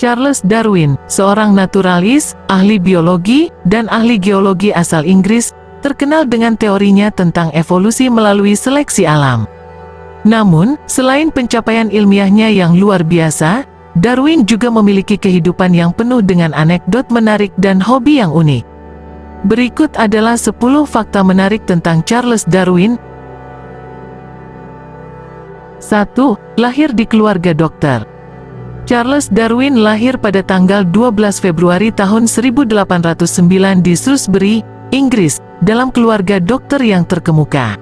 Charles Darwin, seorang naturalis, ahli biologi, dan ahli geologi asal Inggris, terkenal dengan teorinya tentang evolusi melalui seleksi alam. Namun, selain pencapaian ilmiahnya yang luar biasa, Darwin juga memiliki kehidupan yang penuh dengan anekdot menarik dan hobi yang unik. Berikut adalah 10 fakta menarik tentang Charles Darwin. 1. Lahir di keluarga dokter. Charles Darwin lahir pada tanggal 12 Februari tahun 1809 di Shrewsbury, Inggris, dalam keluarga dokter yang terkemuka.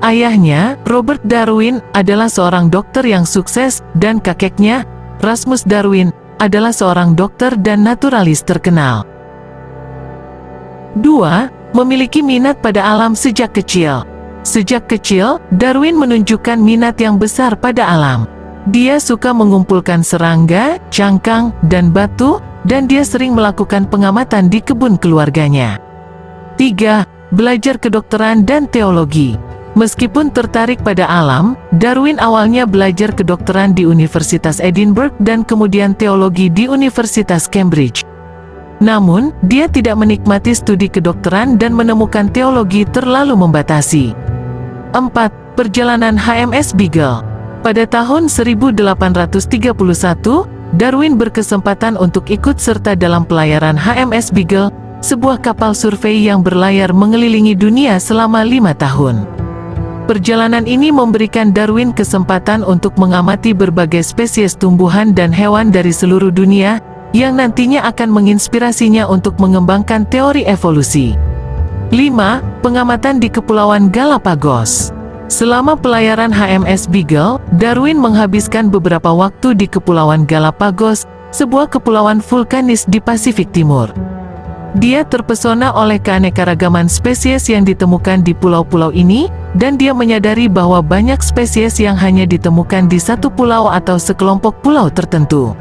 Ayahnya, Robert Darwin, adalah seorang dokter yang sukses, dan kakeknya, Rasmus Darwin, adalah seorang dokter dan naturalis terkenal. 2. Memiliki minat pada alam sejak kecil. Sejak kecil, Darwin menunjukkan minat yang besar pada alam. Dia suka mengumpulkan serangga, cangkang, dan batu, dan dia sering melakukan pengamatan di kebun keluarganya. 3. Belajar kedokteran dan teologi. Meskipun tertarik pada alam, Darwin awalnya belajar kedokteran di Universitas Edinburgh dan kemudian teologi di Universitas Cambridge. Namun, dia tidak menikmati studi kedokteran dan menemukan teologi terlalu membatasi. 4. Perjalanan HMS Beagle. Pada tahun 1831, Darwin berkesempatan untuk ikut serta dalam pelayaran HMS Beagle, sebuah kapal survei yang berlayar mengelilingi dunia selama 5 tahun. Perjalanan ini memberikan Darwin kesempatan untuk mengamati berbagai spesies tumbuhan dan hewan dari seluruh dunia, yang nantinya akan menginspirasinya untuk mengembangkan teori evolusi. 5. Pengamatan di Kepulauan Galapagos. Selama pelayaran HMS Beagle, Darwin menghabiskan beberapa waktu di Kepulauan Galapagos, sebuah kepulauan vulkanis di Pasifik Timur. Dia terpesona oleh keanekaragaman spesies yang ditemukan di pulau-pulau ini, dan dia menyadari bahwa banyak spesies yang hanya ditemukan di satu pulau atau sekelompok pulau tertentu.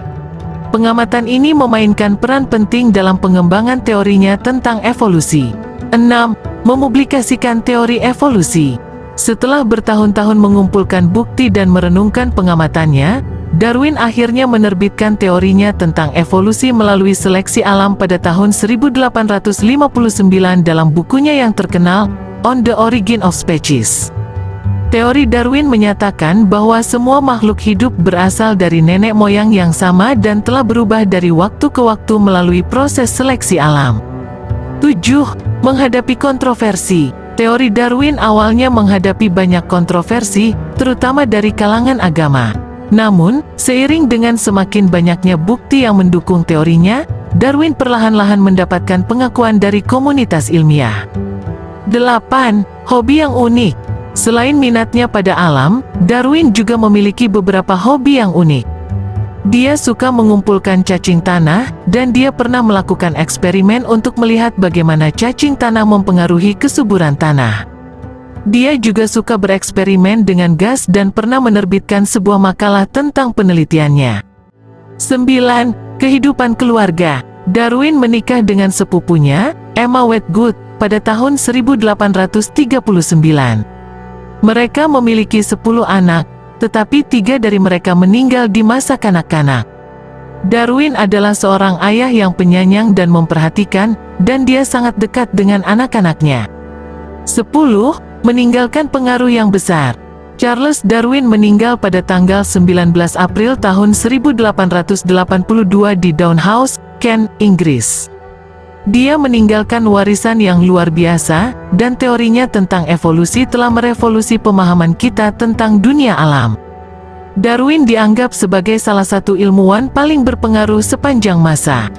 Pengamatan ini memainkan peran penting dalam pengembangan teorinya tentang evolusi. 6. Mempublikasikan teori evolusi. Setelah bertahun-tahun mengumpulkan bukti dan merenungkan pengamatannya, Darwin akhirnya menerbitkan teorinya tentang evolusi melalui seleksi alam pada tahun 1859 dalam bukunya yang terkenal, On the Origin of Species. Teori Darwin menyatakan bahwa semua makhluk hidup berasal dari nenek moyang yang sama dan telah berubah dari waktu ke waktu melalui proses seleksi alam. 7. Menghadapi kontroversi. Teori Darwin awalnya menghadapi banyak kontroversi, terutama dari kalangan agama. Namun, seiring dengan semakin banyaknya bukti yang mendukung teorinya, Darwin perlahan-lahan mendapatkan pengakuan dari komunitas ilmiah. 8. Hobi yang unik. Selain minatnya pada alam, Darwin juga memiliki beberapa hobi yang unik. Dia suka mengumpulkan cacing tanah, dan dia pernah melakukan eksperimen untuk melihat bagaimana cacing tanah mempengaruhi kesuburan tanah. Dia juga suka bereksperimen dengan gas dan pernah menerbitkan sebuah makalah tentang penelitiannya. 9. Kehidupan keluarga. Darwin menikah dengan sepupunya, Emma Wedgwood, pada tahun 1839. Mereka memiliki 10 anak, tetapi 3 dari mereka meninggal di masa kanak-kanak. Darwin adalah seorang ayah yang penyayang dan memperhatikan, dan dia sangat dekat dengan anak-anaknya. 10. Meninggalkan pengaruh yang besar. Charles Darwin meninggal pada tanggal 19 April tahun 1882 di Down House, Kent, Inggris. Dia meninggalkan warisan yang luar biasa, dan teorinya tentang evolusi telah merevolusi pemahaman kita tentang dunia alam. Darwin dianggap sebagai salah satu ilmuwan paling berpengaruh sepanjang masa.